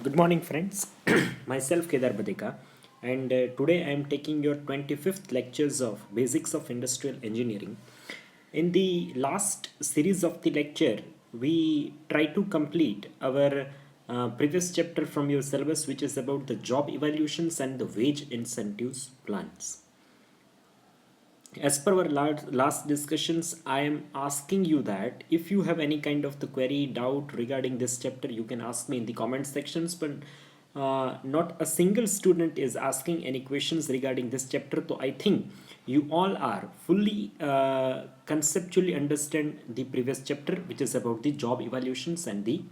Good morning, friends. Myself Kedar Badeka, and today I am taking your 25th lectures of Basics of Industrial Engineering. In the last series of the lecture, we try to complete our previous chapter from your syllabus, which is about the job evaluations and the wage incentives plans. As per our last discussions, I am asking you that if you have any kind of the query, doubt regarding this chapter, you can ask me in the comment sections. But not a single student is asking any questions regarding this chapter. So I think you all are fully conceptually understand the previous chapter, which is about the job evaluations and the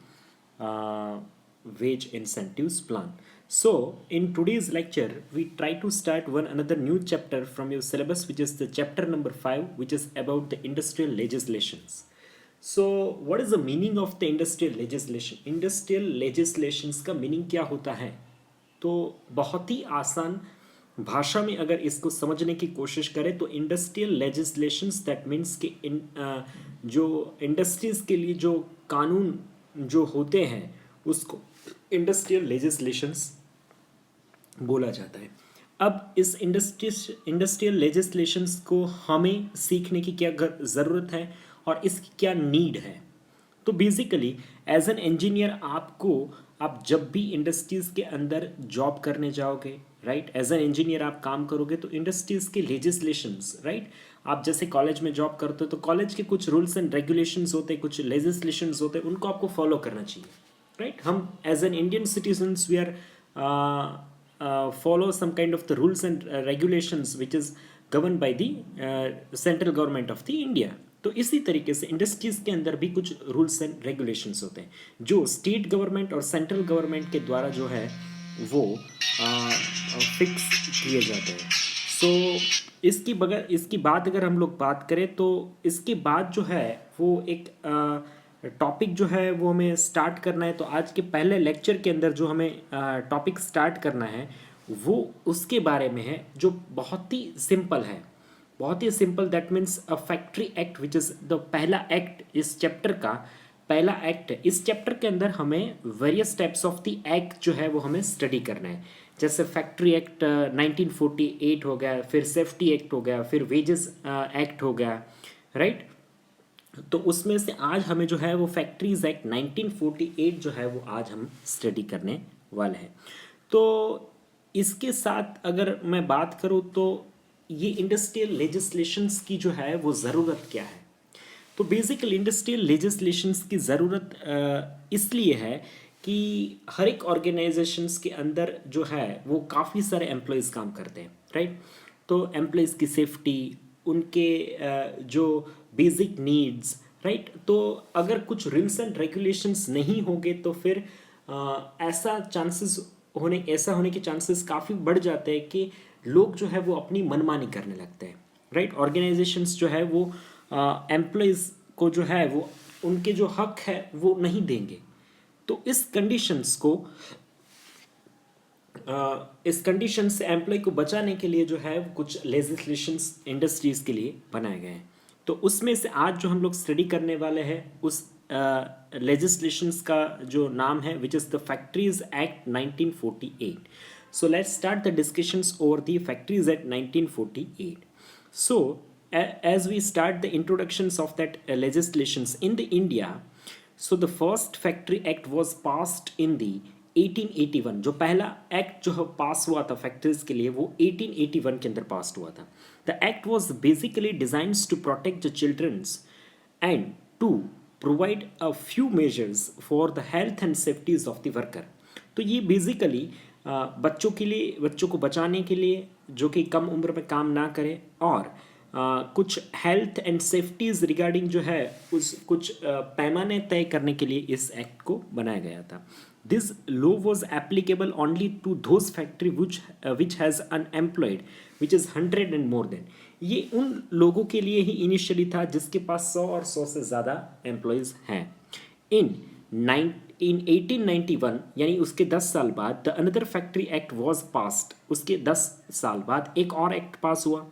wage incentives plan. So in today's lecture, we try to start one another new chapter from your syllabus, which is the chapter number 5, which is about the industrial legislations. So what is the meaning of the industrial legislation? Industrial legislations का meaning क्या होता है? तो बहुत ही आसान भाषा में अगर इसको समझने की कोशिश करें तो इंडस्ट्रियल लेजिस्लेशंस दैट मीन्स कि जो इंडस्ट्रीज के लिए जो कानून जो होते हैं उसको इंडस्ट्रियल लेजिस्लेशंस बोला जाता है. अब इस इंडस्ट्रियल लेजिस्लेशंस को हमें सीखने की क्या ज़रूरत है और इसकी क्या नीड है. तो बेसिकली एज एन इंजीनियर आप जब भी इंडस्ट्रीज़ के अंदर जॉब करने जाओगे, राइट, एज एन इंजीनियर आप काम करोगे तो इंडस्ट्रीज़ के लेजिस्लेशंस, राइट, आप जैसे कॉलेज में जॉब करते हो तो कॉलेज के कुछ रूल्स एंड रेगुलेशंस होते हैं, कुछ लेजिस्लेशंस होते हैं, उनको आपको फॉलो करना चाहिए, राइट. हम as an Indian citizens we are follow some kind of the rules and regulations which is governed by the central government of the India. तो इसी तरीके से इंडस्ट्रीज के अंदर भी कुछ रूल्स एंड रेगुलेशंस होते हैं जो स्टेट गवर्नमेंट और सेंट्रल गवर्नमेंट के द्वारा जो है वो फिक्स किए जाते हैं. सो इसकी बात अगर हम लोग बात करें तो इसके बाद जो है वो एक टॉपिक जो है वो हमें स्टार्ट करना है. तो आज के पहले लेक्चर के अंदर जो हमें टॉपिक स्टार्ट करना है वो उसके बारे में है जो बहुत ही सिंपल है, बहुत ही simple. That means a factory act which is the पहला एक्ट, इस चैप्टर का पहला एक्ट. इस चैप्टर के अंदर हमें various types of the act जो है वो हमें स्टडी करना है. जैसे फैक्ट्री एक्ट 1948 हो गया, फिर सेफ्टी एक्ट हो गया, फिर वेजेस एक्ट हो गया, राइट. तो उसमें से आज हमें जो है वो फैक्ट्रीज एक्ट 1948 जो है वो आज हम स्टडी करने वाले हैं. तो इसके साथ अगर मैं बात करूँ तो ये इंडस्ट्रियल लेजिस्लेशंस की जो है वो ज़रूरत क्या है. तो बेसिकली इंडस्ट्रियल लेजिस्लेशंस की ज़रूरत इसलिए है कि हर एक ऑर्गेनाइजेशंस के अंदर जो है वो काफ़ी सारे एम्प्लॉयज़ काम करते हैं, राइट. तो एम्प्लॉयज़ की सेफ्टी, उनके जो बेसिक नीड्स, राइट. तो अगर कुछ रूल्स एंड रेगुलेशंस नहीं होंगे तो फिर ऐसा होने के चांसेस काफ़ी बढ़ जाते हैं कि लोग जो है वो अपनी मनमानी करने लगते हैं, राइट. ऑर्गेनाइजेशंस जो है वो एम्प्लॉयज़ को जो है वो उनके जो हक है वो नहीं देंगे. तो इस कंडीशन से एम्प्लॉय को बचाने के लिए जो है कुछ लेजिस्लेशंस इंडस्ट्रीज के लिए बनाए गए हैं. तो उसमें से आज जो हम लोग स्टडी करने वाले हैं उस लेजिस्लेशंस का जो नाम है विच is the factories act 1948. So let's start the discussions over the factories act 1948. So as we start the introductions of that legislations in the India, so the first factory act was passed in the 1881. जो पहला act जो पास हुआ था factories के लिए वो 1881 के अंदर पास हुआ था. The act was basically designs to protect the childrens and to provide a few measures for the health and safeties of the worker. तो ये बेसिकली बच्चों को बचाने के लिए जो कि कम उम्र में काम ना करें और कुछ हेल्थ एंड सेफ्टीज रिगार्डिंग जो है उस कुछ पैमाने तय करने के लिए इस एक्ट को बनाया गया था. This law was applicable only to those factory which has unemployed which is 100 and more than. ये उन लोगों के लिए ही इनिशियली था जिसके पास 100 और 100 से ज़्यादा एम्प्लॉयज़ हैं. इन 1891 यानी उसके 10 साल बाद the another factory act was passed. उसके 10 साल बाद एक और एक्ट पास हुआ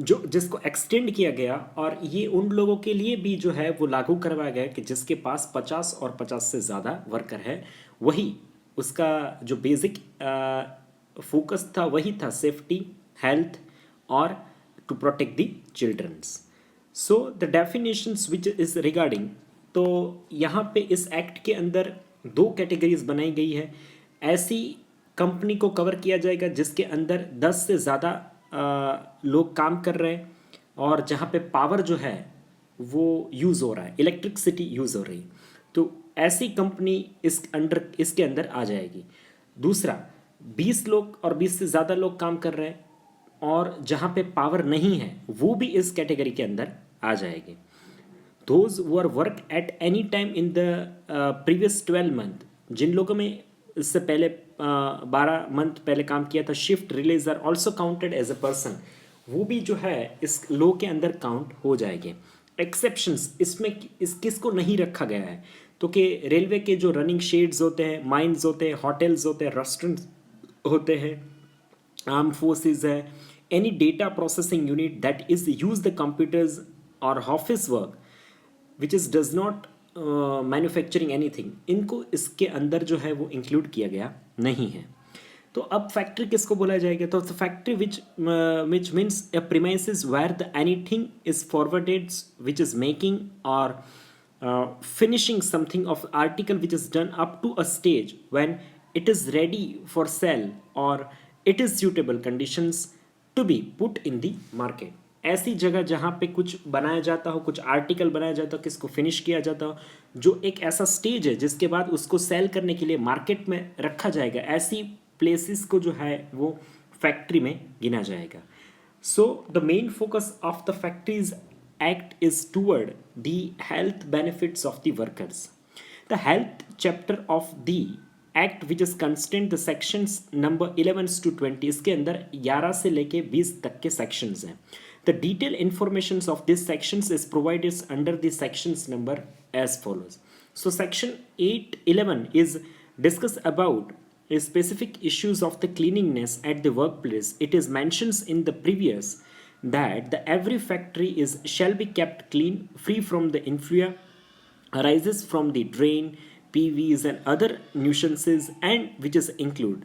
जिसको एक्सटेंड किया गया और ये उन लोगों के लिए भी जो है वो लागू करवाया गया कि जिसके पास 50 और 50 से ज़्यादा वर्कर है. वही उसका जो बेसिक फोकस था वही था सेफ्टी, हेल्थ और to protect the childrens. So the definitions which is regarding, तो यहाँ पे इस एक्ट के अंदर दो कैटेगरीज बनाई गई है. ऐसी कंपनी को कवर किया जाएगा जिसके अंदर 10 से ज़्यादा लोग काम कर रहे हैं और जहाँ पे पावर जो है वो यूज़ हो रहा है, इलेक्ट्रिसिटी यूज़ हो रही है, तो ऐसी कंपनी इसके अंदर आ जाएगी. दूसरा, 20 लोग और 20 से ज़्यादा लोग काम कर रहे हैं और जहाँ पे पावर नहीं है वो भी इस कैटेगरी के अंदर आ जाएगी. Those who are work at any time in the previous 12 month, जिन लोगों में इससे पहले 12 मंथ पहले काम किया था, shift release are also counted as a person, वो भी जो है इस लॉ के अंदर काउंट हो जाएंगे. एक्सेप्शंस इसमें किसको नहीं रखा गया है, तो कि रेलवे के जो रनिंग शेड्स होते हैं, माइंस होते हैं, होटल्स होते हैं, रेस्टोरेंट्स होते हैं, आर्म फोर्सेस है, any data processing unit that is use the computers और office work which is does not manufacturing anything, इनको इसके अंदर जो है वो इंक्लूड किया गया नहीं है. तो अब फैक्ट्री किसको बोला जाएगा, तो factory which means a premises where the anything is forwarded which is making और finishing something of article which is done up to a stage when it is ready for sale or it is suitable conditions to be put in the market. ऐसी जगह जहाँ पे कुछ बनाया जाता हो, कुछ आर्टिकल बनाया जाता हो, किसको फिनिश किया जाता हो, जो एक ऐसा स्टेज है जिसके बाद उसको सेल करने के लिए मार्केट में रखा जाएगा, ऐसी प्लेसेस को जो है वो फैक्ट्री में गिना जाएगा. So the main focus of the Factories Act is toward the health benefits of the workers. The health chapter of the act which is constant the sections number 11 to 20, इसके अंदर 11 से लेके 20 तक के sections हैं. The detailed informations of these sections is provided under the sections number as follows. So section 811 is discuss about specific issues of the cleanliness at the workplace. It is mentions in the previous that the every factory is shall be kept clean, free from the influx arises from the drain, PVs and other nuisances, and which is include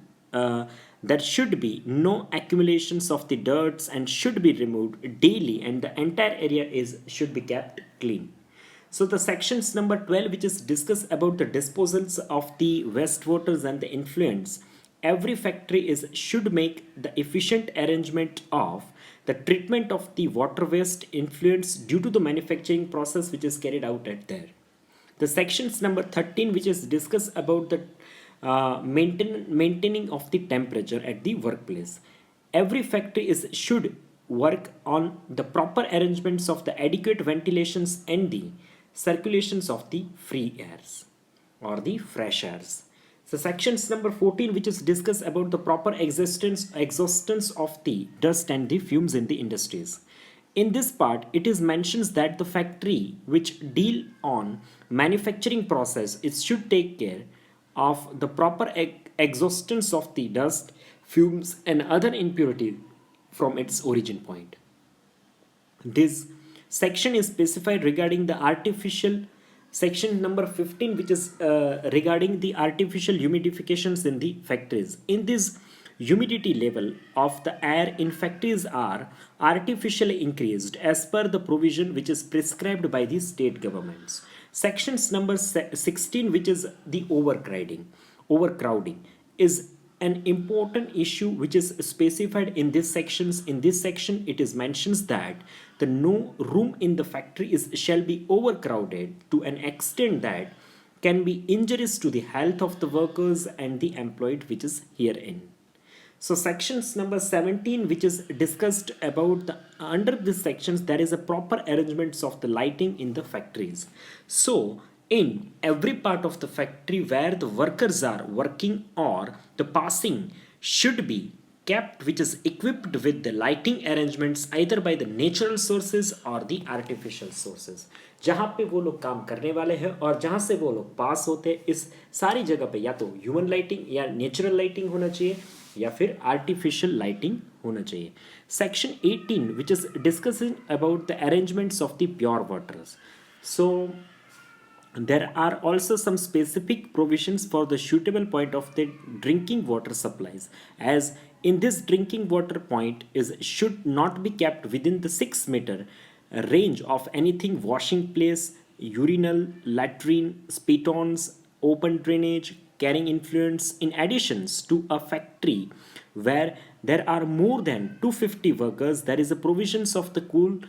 there should be no accumulations of the dirts and should be removed daily, and the entire area is should be kept clean. So the sections number 12 which is discuss about the disposals of the wastewaters and the influents, every factory is should make the efficient arrangement of the treatment of the water waste influents due to the manufacturing process which is carried out at there. The sections number 13 which is discuss about the maintaining of the temperature at the workplace. Every factory is should work on the proper arrangements of the adequate ventilations and the circulations of the free airs or the fresh airs. So sections number 14 which is discuss about the proper existence of the dust and the fumes in the industries. In this part, it is mentions that the factory which deal on manufacturing process, it should take care of the proper existence of the dust, fumes and other impurity from its origin point. This section is specified regarding the artificial section number 15 which is regarding the artificial humidifications in the factories. In this, humidity level of the air in factories are artificially increased as per the provision which is prescribed by the state governments. Sections number 16 which is the overcrowding is an important issue which is specified in this sections. In this section it is mentions that the no room in the factory is shall be overcrowded to an extent that can be injurious to the health of the workers and the employed which is herein. So sections number 17 which is discussed about the under this sections there is a proper arrangements of the lighting in the factories. So in every part of the factory where the workers are working or the passing should be kept which is equipped with the lighting arrangements either by the natural sources or the artificial sources. जहाँ पे वो लोग काम करने वाले हैं और जहाँ से वो लोग पास होते हैं, इस सारी जगह पे या तो ह्यूमन लाइटिंग या नेचुरल लाइटिंग होना चाहिए या फिर आर्टिफिशियल लाइटिंग होना चाहिए. Section 18 which is discussing about the arrangements of the pure waters. So there are also some specific provisions for the suitable point of the drinking water supplies, as in this drinking water point is should not be kept within the 6 meter range of anything washing place, urinal, latrine, spitons, open drainage, carrying influence. In additions to a factory where there are more than 250 workers, there is a provisions of the cool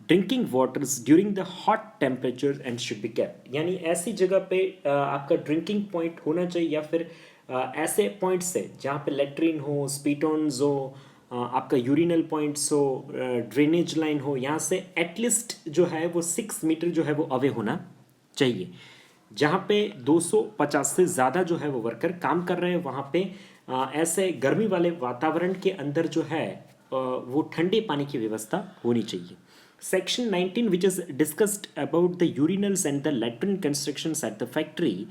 drinking waters during the hot temperature and should be kept, यानी ऐसी जगह पे आपका drinking point होना चाहिए, या फिर ऐसे पॉइंट्स है जहाँ पे लेट्रिन हो, स्पीटॉन्स हो, आपका यूरिनल पॉइंट्स हो, ड्रेनेज लाइन हो, यहाँ से एटलीस्ट जो है वो 6 मीटर जो है वो अवे होना चाहिए। जहाँ पे 250 से ज़्यादा जो है वो वर्कर काम कर रहे हैं, वहाँ पे ऐसे गर्मी वाले वातावरण के अंदर जो है वो ठंडे पानी की व्यवस्था होनी चाहिए। Section 19, which is discussed about the urinals and the latrine constructions at the factory,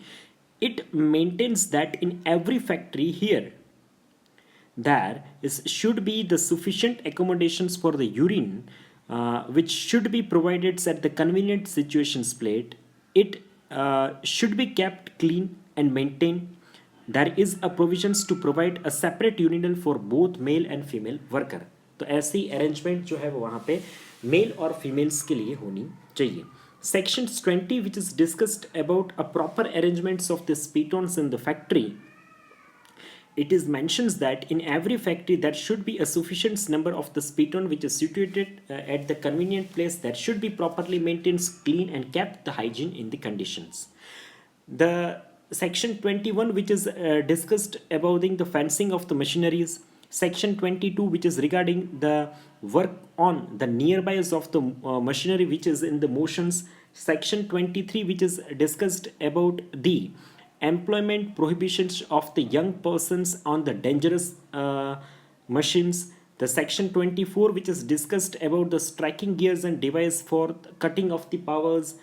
it maintains that in every factory here, there should be the sufficient accommodations for the urine, which should be provided at the convenient situations plate. It should be kept clean and maintained. There is a provisions to provide a separate urinal for both male and female worker. तो ऐसी arrangement जो है वो वहाँ पे mail और females के लिए होनी चाहिए। Section 20, which is discussed about a proper arrangements of the spitons in the factory, it is mentions that in every factory there should be a sufficient number of the spiton which is situated at the convenient place, that should be properly maintained, clean and kept the hygiene in the conditions. The section 21, which is discussed about the fencing of the machineries. Section 22, which is regarding the work on the nearbys of the machinery which is in the motions. Section 23, which is discussed about the employment prohibitions of the young persons on the dangerous machines. The section 24, which is discussed about the striking gears and device for cutting of the powers.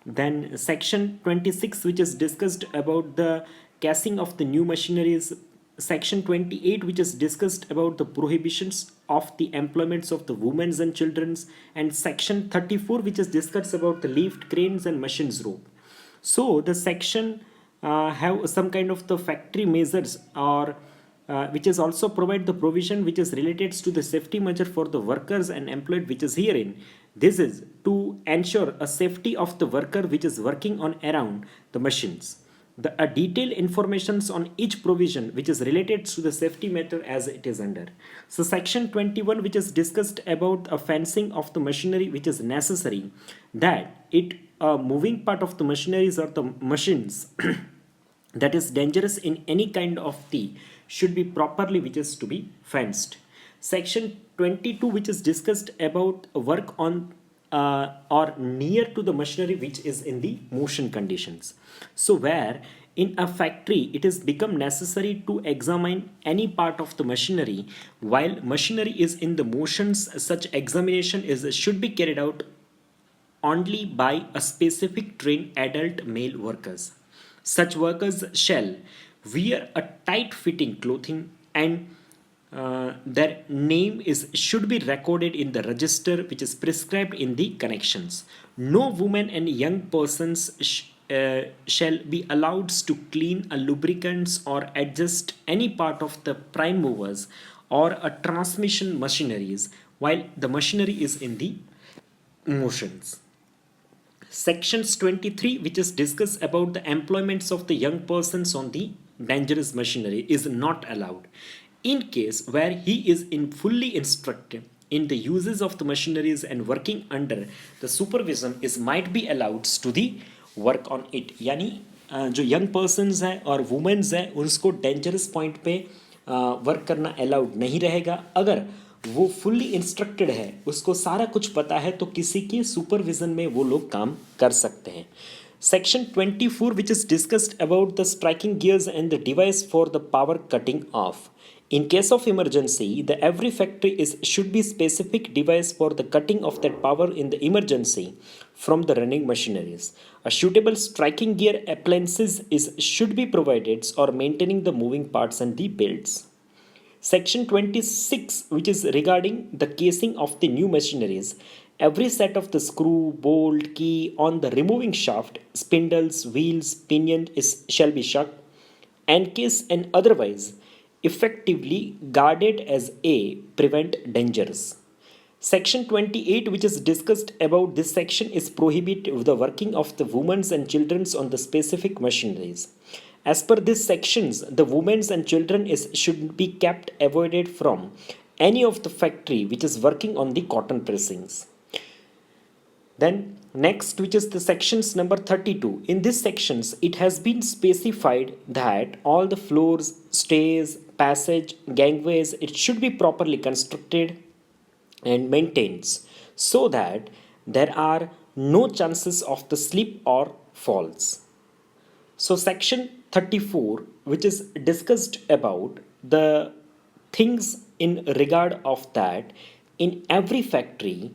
Then section 26, which is discussed about the casing of the new machineries. Section 28, which is discussed about the prohibitions of the employments of the women and children. And section 34, which is discussed about the lift, cranes and machines rope. So the section have some kind of the factory measures, or which is also provide the provision which is related to the safety measure for the workers and employed, which is herein. This is to ensure a safety of the worker which is working on around the machines. The detailed informations on each provision which is related to the safety matter as it is under. So section 21, which is discussed about a fencing of the machinery which is necessary, that it moving part of the machineries or the machines that is dangerous in any kind of the should be properly which is to be fenced. Section 22, which is discussed about work on or near to the machinery which is in the motion conditions. So where in a factory it is become necessary to examine any part of the machinery while machinery is in the motions, such examination is should be carried out only by a specific trained adult male workers. Such workers shall wear a tight-fitting clothing, and their name is should be recorded in the register which is prescribed in the connections. No woman and young persons shall be allowed to clean a lubricants or adjust any part of the prime movers or a transmission machineries while the machinery is in the motions. Sections 23, which is discussed about the employments of the young persons on the dangerous machinery, is not allowed in case where he is in fully instructed in the uses of the machineries and working under the supervision is might be allowed to the work on it. यानी जो young persons हैं और women's हैं उसको dangerous point पे work करना allowed नहीं रहेगा। अगर वो फुल्ली इंस्ट्रक्टेड है, उसको सारा कुछ पता है, तो किसी के सुपरविजन में वो लोग काम कर सकते हैं। Section 24, which is discussed about the striking gears and the device for the power cutting off. In case of emergency, the every factory should be specific device for the cutting of that power in the emergency from the running machineries. A suitable striking gear appliances should be provided or maintaining the moving parts and the belts. Section 26, which is regarding the casing of the new machineries. Every set of the screw, bolt, key on the removing shaft, spindles, wheels, pinion shall be shut, encased and otherwise effectively guarded as a prevent dangers. Section 28, which is discussed about this section, is prohibit the working of the women's and children's on the specific machineries. As per these sections, the women's and children should be kept avoided from any of the factory which is working on the cotton pressings. Then next, which is the sections number 32. In these sections, it has been specified that all the floors, stairs, passage, gangways, it should be properly constructed and maintained so that there are no chances of the slip or falls. So section 34, which is discussed about the things in regard of that, in every factory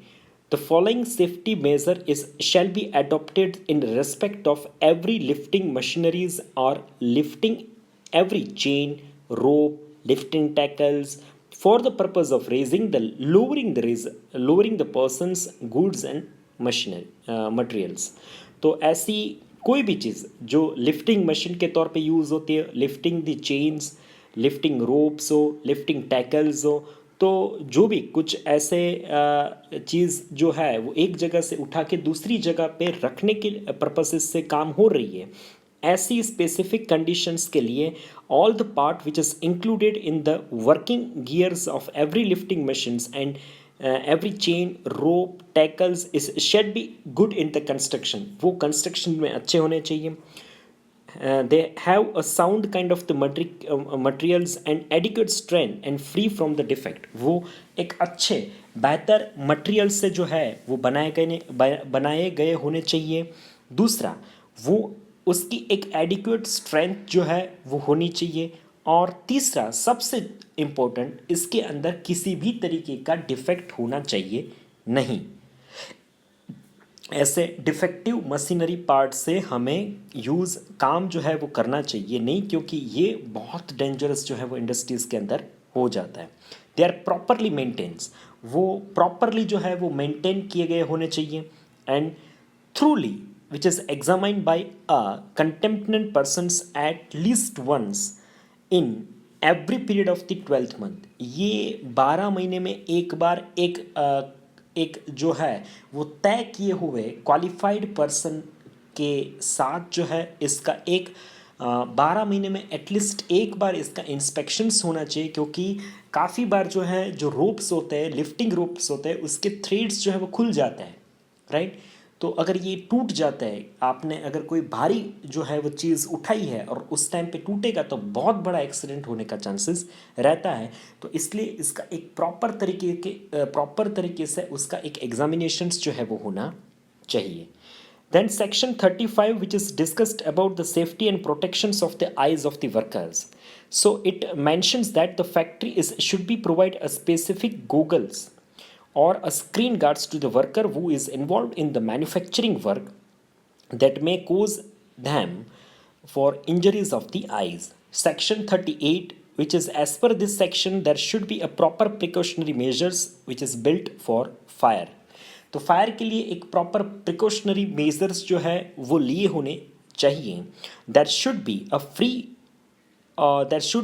the following safety measure is shall be adopted in respect of every lifting machineries or lifting every chain, rope, lifting tackles for the purpose of raising the lowering the person's goods and machinery materials. तो ऐसी कोई भी चीज़ जो lifting machine के तौर पे use होती है, lifting the chains, lifting ropes हो, लिफ्टिंग टैकल्स हो, तो जो भी कुछ ऐसे चीज़ जो है वो एक जगह से उठा के दूसरी जगह पे रखने के पर्पसेस से काम हो रही है, ऐसी स्पेसिफिक कंडीशंस के लिए all the part which is included in the working gears of every lifting machines and every chain, rope, tackles is should be good in the construction. वो construction में अच्छे होने चाहिए. They have a sound kind of the materials and adequate strength and free from the defect. वो एक अच्छे बेहतर material से जो है वो बनाए गए होने चाहिए. दूसरा, वो उसकी एक एडिक्वेट स्ट्रेंथ जो है वो होनी चाहिए. और तीसरा सबसे इम्पोर्टेंट, इसके अंदर किसी भी तरीके का डिफेक्ट होना चाहिए नहीं. ऐसे डिफेक्टिव मशीनरी पार्ट से हमें यूज़ काम जो है वो करना चाहिए नहीं, क्योंकि ये बहुत डेंजरस जो है वो इंडस्ट्रीज़ के अंदर हो जाता है. दे आर प्रॉपरली मेंटेन्स, वो प्रॉपरली जो है वो मेंटेन किए गए होने चाहिए. And thoroughly which is examined by a competent persons at least once in every period of the 12th month. ये 12 महीने में एक बार एक जो है वो तय किए हुए क्वालिफाइड पर्सन के साथ जो है इसका एक 12 महीने में एटलीस्ट एक बार इसका इंस्पेक्शंस होना चाहिए. क्योंकि काफ़ी बार जो है जो रोप्स होते हैं, लिफ्टिंग रोप्स होते हैं, उसके थ्रेड्स जो है वो खुल जाते हैं, राइट. तो अगर ये टूट जाता है, आपने अगर कोई भारी जो है वो चीज़ उठाई है और उस टाइम पे टूटेगा तो बहुत बड़ा एक्सीडेंट होने का चांसेस रहता है. तो इसलिए इसका एक प्रॉपर तरीके से उसका एक एग्जामिनेशंस जो है वो होना चाहिए. Then section 35, which is discussed about the safety and protections of the eyes of the workers. So it mentions that the factory should be provide a specific goggles or a screen guards to the worker who is involved in the manufacturing work that may cause them for injuries of the eyes. Section 38, which is as per this section there should be a proper precautionary measures which is built for fire. तो fire के लिए एक proper precautionary measures जो है वो लिए होने चाहिए. There should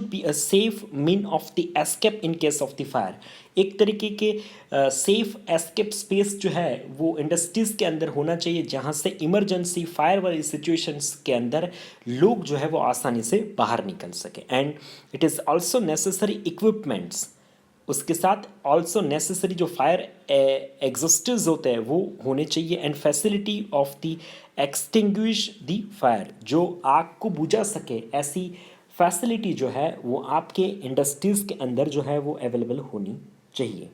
be a safe mean of the escape in case of the fire. एक तरीके के सेफ एस्केप स्पेस जो है वो इंडस्ट्रीज़ के अंदर होना चाहिए, जहाँ से इमरजेंसी फायर वाली सिचुएशंस के अंदर लोग जो है वो आसानी से बाहर निकल सके. And it is also necessary equipments, उसके साथ ऑल्सो नेसेसरी जो फायर एग्जॉस्टर्स होते हैं वो होने चाहिए. And facility of the extinguish the fire, जो आग को बुझा सके, ऐसी फैसिलिटी जो है वो आपके इंडस्ट्रीज़ के अंदर जो है वो अवेलेबल होनी चाहिए.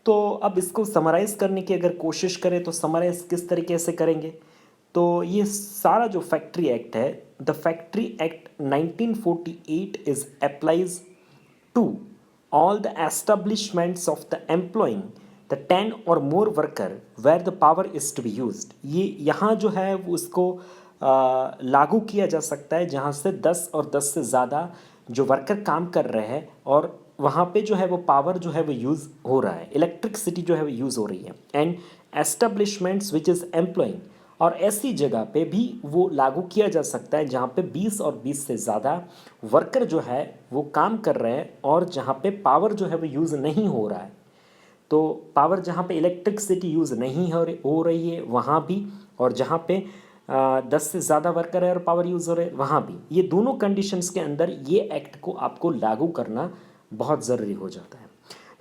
तो अब इसको समराइज़ करने की अगर कोशिश करें तो समराइज़ किस तरीके से करेंगे. तो ये सारा जो फैक्ट्री एक्ट है, the factory act 1948 is applies to all the establishments of the employing the 10 or more worker where the power is to be used. ये यहाँ जो है वो उसको लागू किया जा सकता है जहाँ से 10 और 10 से ज़्यादा जो वर्कर काम कर रहे हैं और वहाँ पे जो है वो पावर जो है वो यूज़ हो रहा है, इलेक्ट्रिसिटी जो है वो यूज़ हो रही है. And establishments which is employing, और ऐसी जगह पे भी वो लागू किया जा सकता है जहाँ पे 20 और 20 से ज़्यादा वर्कर जो है वो काम कर रहे हैं और जहाँ पे पावर जो है वो यूज़ नहीं हो रहा है। तो पावर जहाँ पे इलेक्ट्रिसिटी यूज़ नहीं हो रही है वहाँ भी, और जहाँ पे 10 से ज़्यादा वर्कर है और पावर यूज़ हो रहे हैं वहाँ भी, ये दोनों कंडीशंस के अंदर ये एक्ट को आपको लागू करना बहुत ज़रूरी हो जाता है।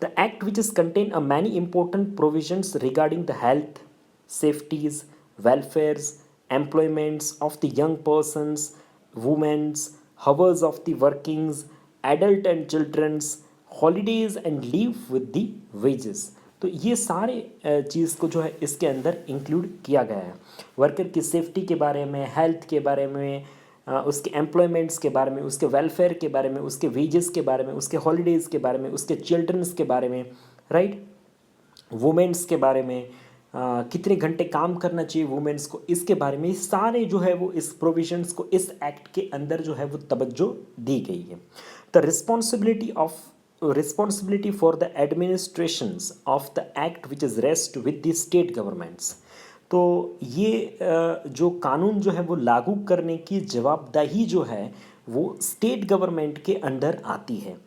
The act which is contain a many important provisions regarding the health, safeties, welfares, employments of the young persons, women's, hours of the workings, adult and children's, holidays and leave with the wages। तो ये सारे चीज़ को जो है इसके अंदर include किया गया है। वर्कर की सेफ्टी के बारे में, हेल्थ के बारे में, उसके एम्प्लॉयमेंट्स के बारे में, उसके वेलफेयर के बारे में, उसके वेजेस के बारे में, उसके हॉलीडेज़ के बारे में, उसके चिल्ड्रंस के बारे में, राइट, वुमेंस के बारे में, कितने घंटे काम करना चाहिए वुमेंस को, इसके बारे में सारे जो है वो इस प्रोविजंस को इस एक्ट के अंदर जो है वो तवज्जो दी गई है। The responsibility for the administrations of the act which is rest with the state governments. तो ये जो कानून जो है वो लागू करने की जवाबदेही जो है वो स्टेट गवर्नमेंट के अंदर आती है।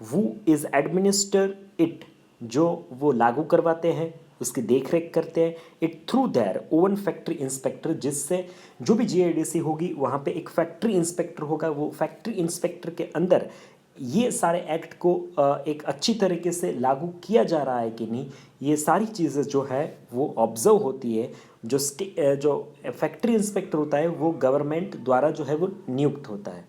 वो इज़ एडमिनिस्टर इट, जो वो लागू करवाते हैं, उसकी देख रेख करते हैं, it through their own factory inspector, जिससे जो भी जीआईडीसी होगी वहाँ पे एक फैक्ट्री इंस्पेक्टर होगा। वो फैक्ट्री इंस्पेक्टर के अंदर ये सारे एक्ट को एक अच्छी तरीके से लागू किया जा रहा है कि नहीं, ये सारी चीज़ें जो है वो ऑब्जर्व होती है। जो फैक्ट्री इंस्पेक्टर होता है वो गवर्नमेंट द्वारा जो है वो नियुक्त होता है।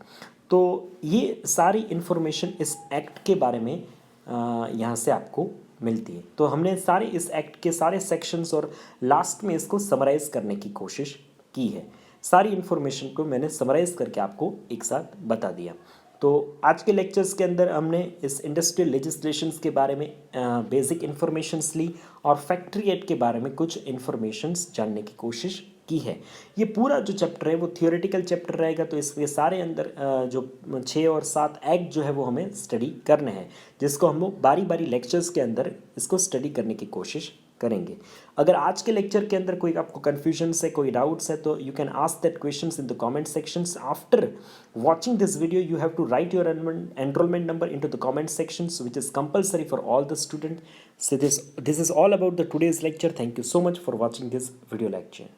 तो ये सारी इन्फॉर्मेशन इस एक्ट के बारे में यहाँ से आपको मिलती है। तो हमने सारे इस एक्ट के सारे सेक्शंस और लास्ट में इसको समराइज़ करने की कोशिश की है। सारी इन्फॉर्मेशन को मैंने समराइज़ करके आपको एक साथ बता दिया। तो आज के लेक्चर्स के अंदर हमने इस इंडस्ट्रियल लेजिस्लेशंस के बारे में बेसिक इन्फॉर्मेशंस ली और फैक्ट्री एक्ट के बारे में कुछ इन्फॉर्मेशंस जानने की कोशिश की है। ये पूरा जो चैप्टर है वो थियोरेटिकल चैप्टर रहेगा, तो इसके सारे अंदर जो 6 और 7 एक्ट जो है वो हमें स्टडी करने हैं, जिसको हम लोग बारी बारी लेक्चर्स के अंदर इसको स्टडी करने की कोशिश करेंगे। अगर आज के लेक्चर के अंदर कोई आपको कन्फ्यूजन्स है, कोई डाउट्स है, तो you can ask that questions in the comment sections. After watching this video you have to write your enrollment number into the comment sections, which is compulsory for all the students. So this is all about the today's lecture. Thank you so much for watching this video lecture.